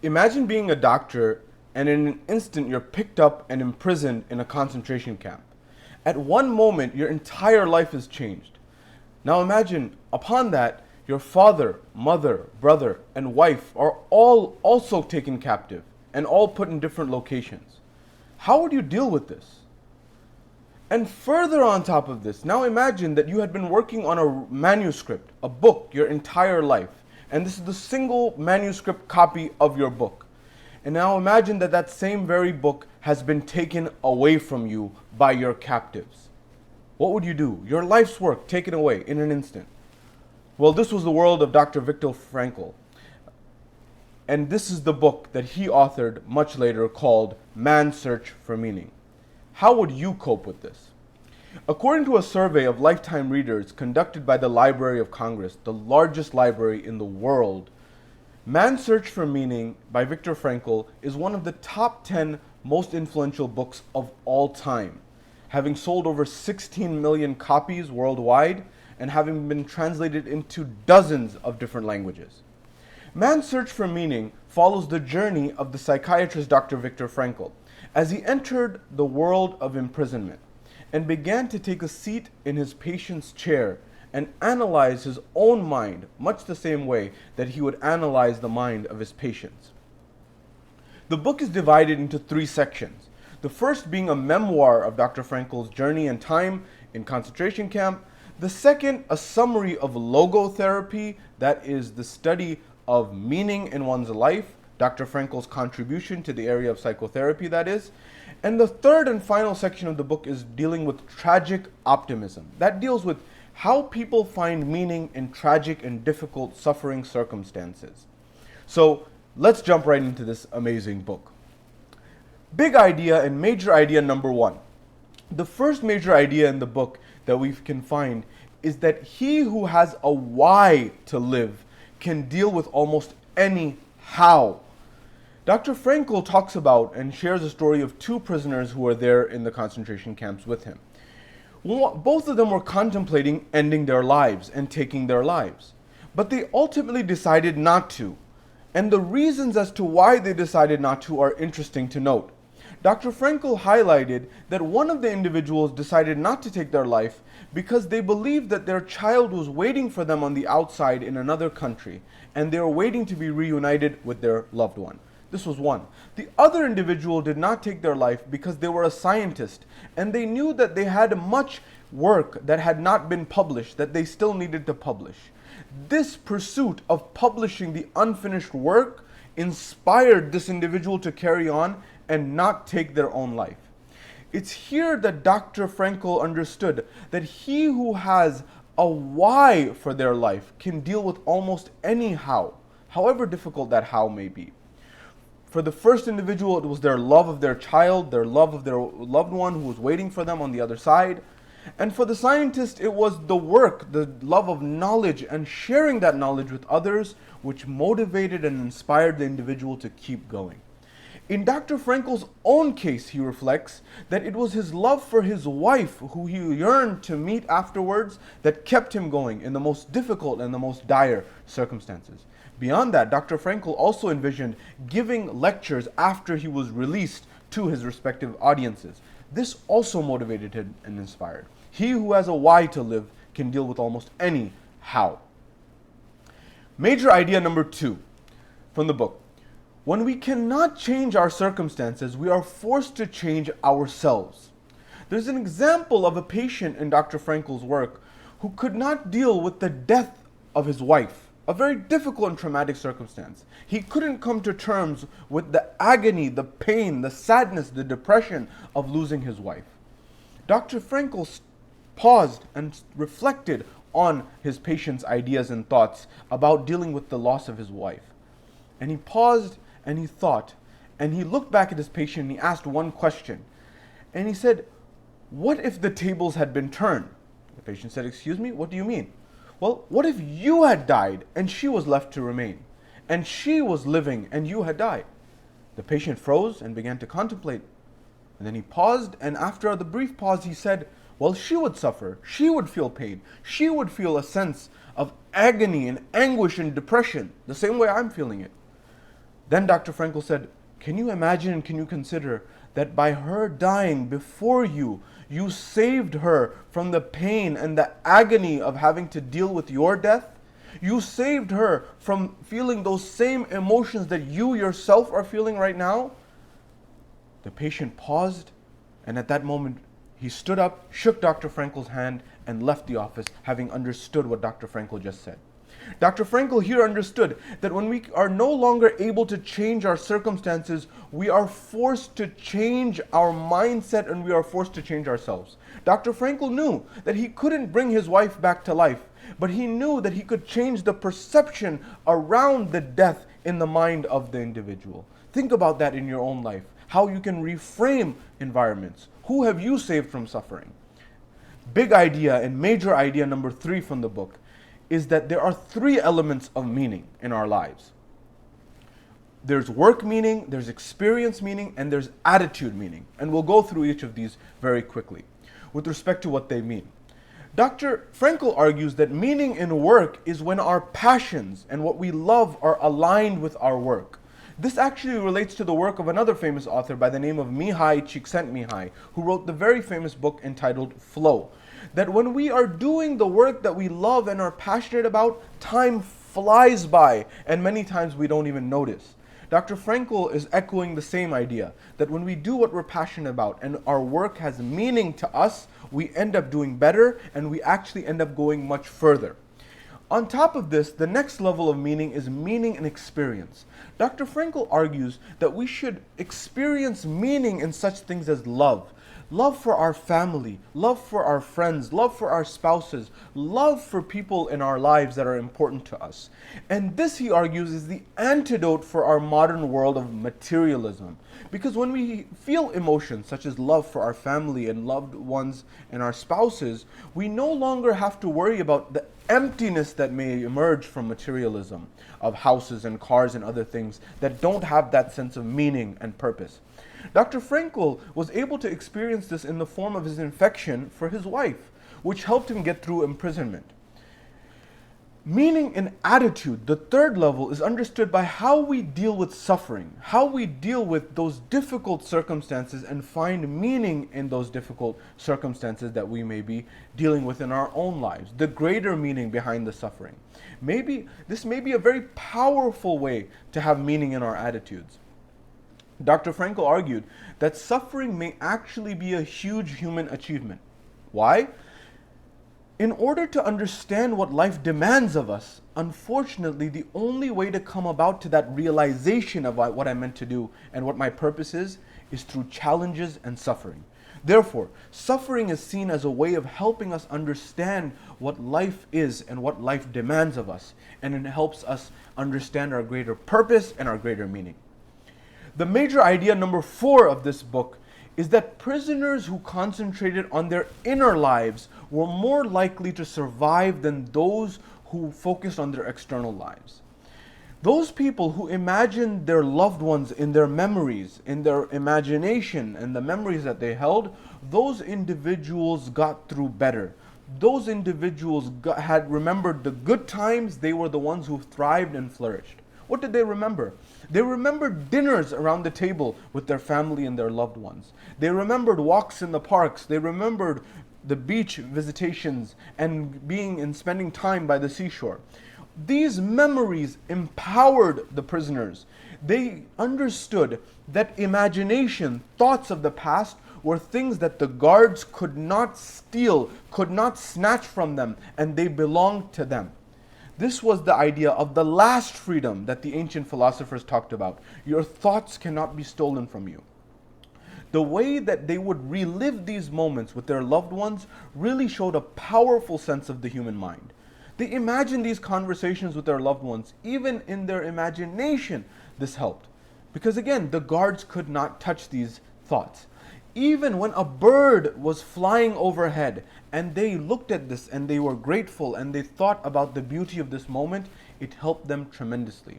Imagine being a doctor and in an instant you're picked up and imprisoned in a concentration camp. At one moment, your entire life is changed. Now imagine, upon that, your father, mother, brother, and wife are all also taken captive and all put in different locations. How would you deal with this? And further on top of this, now imagine that you had been working on a manuscript, a book, your entire life. And this is the single manuscript copy of your book. And now imagine that that same very book has been taken away from you by your captives. What would you do? Your life's work taken away in an instant. Well, this was the world of Dr. Victor Frankl. And this is the book that he authored much later called Man's Search for Meaning. How would you cope with this? According to a survey of lifetime readers conducted by the Library of Congress, the largest library in the world, Man's Search for Meaning by Viktor Frankl is one of the top 10 most influential books of all time, having sold over 16 million copies worldwide and having been translated into dozens of different languages. Man's Search for Meaning follows the journey of the psychiatrist Dr. Victor Frankl as he entered the world of imprisonment and began to take a seat in his patient's chair and analyze his own mind, much the same way that he would analyze the mind of his patients. The book is divided into 3 sections. The first being a memoir of Dr. Frankl's journey and time in concentration camp. The second, a summary of logotherapy, that is the study of meaning in one's life, Dr. Frankl's contribution to the area of psychotherapy, that is. And the third and final section of the book is dealing with tragic optimism. That deals with how people find meaning in tragic and difficult suffering circumstances. So let's jump right into this amazing book. Big idea and major idea number 1. The first major idea in the book that we can find is that he who has a why to live can deal with almost any how. Dr. Frankl talks about and shares a story of 2 prisoners who were there in the concentration camps with him. Both of them were contemplating ending their lives and taking their lives, but they ultimately decided not to. And the reasons as to why they decided not to are interesting to note. Dr. Frankl highlighted that one of the individuals decided not to take their life because they believed that their child was waiting for them on the outside in another country, and they were waiting to be reunited with their loved one. This was one. The other individual did not take their life because they were a scientist and they knew that they had much work that had not been published that they still needed to publish. This pursuit of publishing the unfinished work inspired this individual to carry on and not take their own life. It's here that Dr. Frankl understood that he who has a why for their life can deal with almost any how, however difficult that how may be. For the first individual, it was their love of their child, their love of their loved one who was waiting for them on the other side. And for the scientist, it was the work, the love of knowledge and sharing that knowledge with others, which motivated and inspired the individual to keep going. In Dr. Frankl's own case, he reflects that it was his love for his wife, who he yearned to meet afterwards, that kept him going in the most difficult and the most dire circumstances. Beyond that, Dr. Frankl also envisioned giving lectures after he was released to his respective audiences. This also motivated him and inspired. He who has a why to live can deal with almost any how. Major idea number 2 from the book. When we cannot change our circumstances, we are forced to change ourselves. There's an example of a patient in Dr. Frankl's work who could not deal with the death of his wife. A very difficult and traumatic circumstance. He couldn't come to terms with the agony, the pain, the sadness, the depression of losing his wife. Dr. Frankl paused and reflected on his patient's ideas and thoughts about dealing with the loss of his wife. And he paused and he thought, and he looked back at his patient and he asked one question. And he said, "What if the tables had been turned?" The patient said, "Excuse me, what do you mean?" "Well, what if you had died and she was left to remain? And she was living and you had died?" The patient froze and began to contemplate. And then he paused, and after the brief pause he said, "Well, she would suffer. She would feel pain. She would feel a sense of agony and anguish and depression, the same way I'm feeling it." Then Dr. Frankl said, can you imagine and can you consider that by her dying before you, you saved her from the pain and the agony of having to deal with your death? You saved her from feeling those same emotions that you yourself are feeling right now? The patient paused, and at that moment, he stood up, shook Dr. Frankl's hand, and left the office, having understood what Dr. Frankl just said. Dr. Frankl here understood that when we are no longer able to change our circumstances, we are forced to change our mindset and we are forced to change ourselves. Dr. Frankl knew that he couldn't bring his wife back to life, but he knew that he could change the perception around the death in the mind of the individual. Think about that in your own life, how you can reframe environments. Who have you saved from suffering? Big idea and major idea number 3 from the book is that there are 3 elements of meaning in our lives. There's work meaning, there's experience meaning, and there's attitude meaning. And we'll go through each of these very quickly with respect to what they mean. Dr. Frankl argues that meaning in work is when our passions and what we love are aligned with our work. This actually relates to the work of another famous author by the name of Mihai Csikszentmihalyi, who wrote the very famous book entitled Flow. That when we are doing the work that we love and are passionate about, time flies by, and many times we don't even notice. Dr. Frankl is echoing the same idea, that when we do what we're passionate about and our work has meaning to us, we end up doing better and we actually end up going much further. On top of this, the next level of meaning is meaning and experience. Dr. Frankl argues that we should experience meaning in such things as love. Love for our family, love for our friends, love for our spouses, love for people in our lives that are important to us. And this, he argues, is the antidote for our modern world of materialism. Because when we feel emotions such as love for our family and loved ones and our spouses, we no longer have to worry about the emptiness that may emerge from materialism of houses and cars and other things that don't have that sense of meaning and purpose. Dr. Frankl was able to experience this in the form of his infection for his wife, which helped him get through imprisonment. Meaning and attitude, the third level, is understood by how we deal with suffering, how we deal with those difficult circumstances and find meaning in those difficult circumstances that we may be dealing with in our own lives, the greater meaning behind the suffering. This may be a very powerful way to have meaning in our attitudes. Dr. Frankl argued that suffering may actually be a huge human achievement. Why? In order to understand what life demands of us, unfortunately, the only way to come about to that realization of what I'm meant to do and what my purpose is through challenges and suffering. Therefore, suffering is seen as a way of helping us understand what life is and what life demands of us, and it helps us understand our greater purpose and our greater meaning. The major idea number 4 of this book is that prisoners who concentrated on their inner lives were more likely to survive than those who focused on their external lives. Those people who imagined their loved ones in their memories, in their imagination and the memories that they held, those individuals got through better. Those individuals had remembered the good times. They were the ones who thrived and flourished. What did they remember? They remembered dinners around the table with their family and their loved ones. They remembered walks in the parks. They remembered the beach visitations and spending time by the seashore. These memories empowered the prisoners. They understood that imagination, thoughts of the past, were things that the guards could not steal, could not snatch from them, and they belonged to them. This was the idea of the last freedom that the ancient philosophers talked about. Your thoughts cannot be stolen from you. The way that they would relive these moments with their loved ones really showed a powerful sense of the human mind. They imagined these conversations with their loved ones. Even in their imagination, this helped. Because again, the guards could not touch these thoughts. Even when a bird was flying overhead and they looked at this and they were grateful and they thought about the beauty of this moment, it helped them tremendously.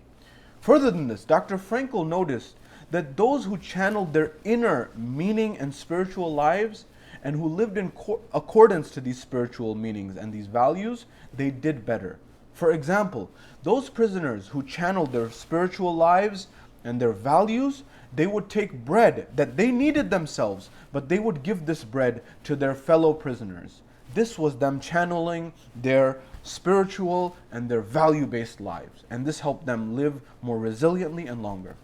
Further than this, Dr. Frankl noticed that those who channeled their inner meaning and spiritual lives and who lived in accordance to these spiritual meanings and these values, they did better. For example, those prisoners who channeled their spiritual lives and their values, they would take bread that they needed themselves, but they would give this bread to their fellow prisoners. This was them channeling their spiritual and their value-based lives, and this helped them live more resiliently and longer.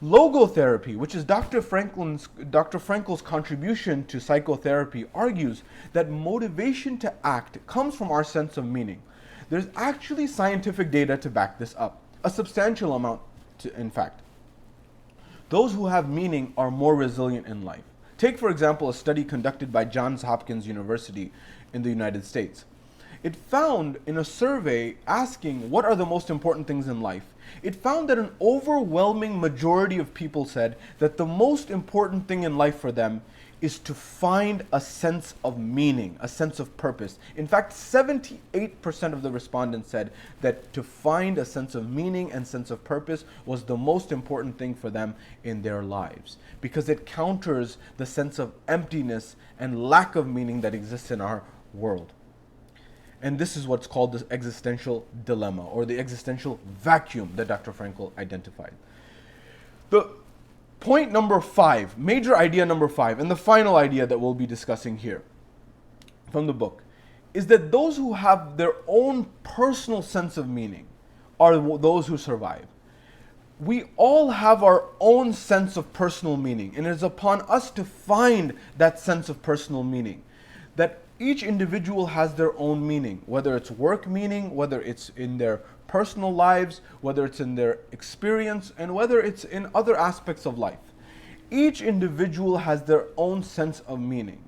Logotherapy, which is Dr. Frankl's contribution to psychotherapy, argues that motivation to act comes from our sense of meaning. There's actually scientific data to back this up, a substantial amount, in fact. Those who have meaning are more resilient in life. Take, for example, a study conducted by Johns Hopkins University in the United States. It found in a survey asking what are the most important things in life, it found that an overwhelming majority of people said that the most important thing in life for them is to find a sense of meaning, a sense of purpose. In fact, 78% of the respondents said that to find a sense of meaning and sense of purpose was the most important thing for them in their lives, because it counters the sense of emptiness and lack of meaning that exists in our world. And this is what's called the existential dilemma, or the existential vacuum that Dr. Frankl identified. The point number 5, major idea number 5, and the final idea that we'll be discussing here from the book, is that those who have their own personal sense of meaning are those who survive. We all have our own sense of personal meaning, and it is upon us to find that sense of personal meaning. That each individual has their own meaning, whether it's work meaning, whether it's in their personal lives, whether it's in their experience, and whether it's in other aspects of life. Each individual has their own sense of meaning.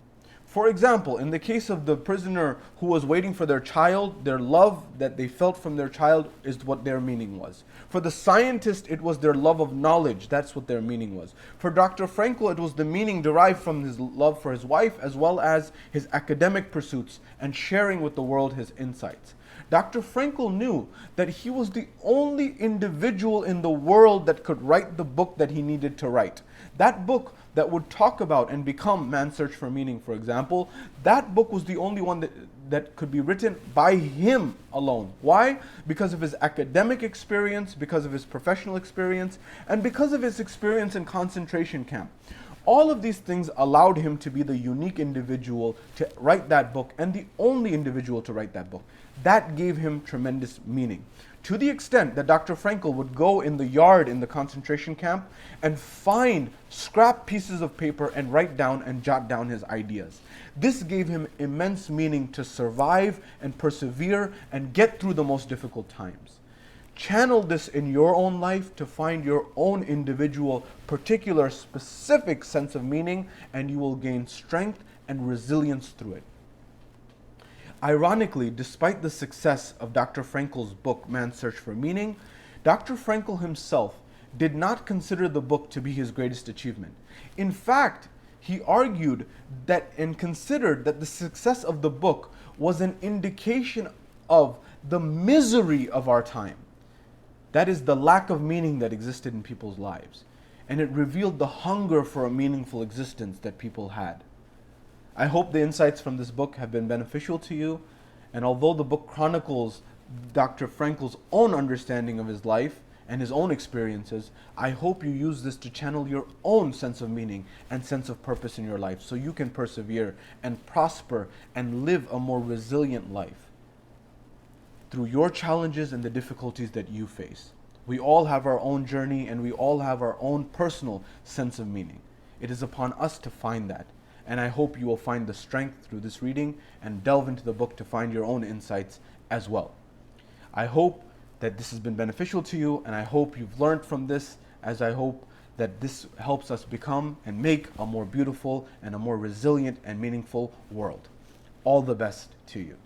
For example, in the case of the prisoner who was waiting for their child, their love that they felt from their child is what their meaning was. For the scientist, it was their love of knowledge. That's what their meaning was. For Dr. Frankl, it was the meaning derived from his love for his wife, as well as his academic pursuits and sharing with the world his insights. Dr. Frankl knew that he was the only individual in the world that could write the book that he needed to write. That book that would talk about and become Man's Search for Meaning, for example, that book was the only one that could be written by him alone. Why? Because of his academic experience, because of his professional experience, and because of his experience in concentration camp. All of these things allowed him to be the unique individual to write that book, and the only individual to write that book. That gave him tremendous meaning. To the extent that Dr. Frankl would go in the yard in the concentration camp and find scrap pieces of paper and write down and jot down his ideas. This gave him immense meaning to survive and persevere and get through the most difficult times. Channel this in your own life to find your own individual, particular, specific sense of meaning, and you will gain strength and resilience through it. Ironically, despite the success of Dr. Frankl's book, Man's Search for Meaning, Dr. Frankl himself did not consider the book to be his greatest achievement. In fact, he argued that and considered that the success of the book was an indication of the misery of our time. That is the lack of meaning that existed in people's lives. And it revealed the hunger for a meaningful existence that people had. I hope the insights from this book have been beneficial to you, and although the book chronicles Dr. Frankl's own understanding of his life and his own experiences, I hope you use this to channel your own sense of meaning and sense of purpose in your life so you can persevere and prosper and live a more resilient life through your challenges and the difficulties that you face. We all have our own journey, and we all have our own personal sense of meaning. It is upon us to find that. And I hope you will find the strength through this reading and delve into the book to find your own insights as well. I hope that this has been beneficial to you, and I hope you've learned from this, as I hope that this helps us become and make a more beautiful and a more resilient and meaningful world. All the best to you.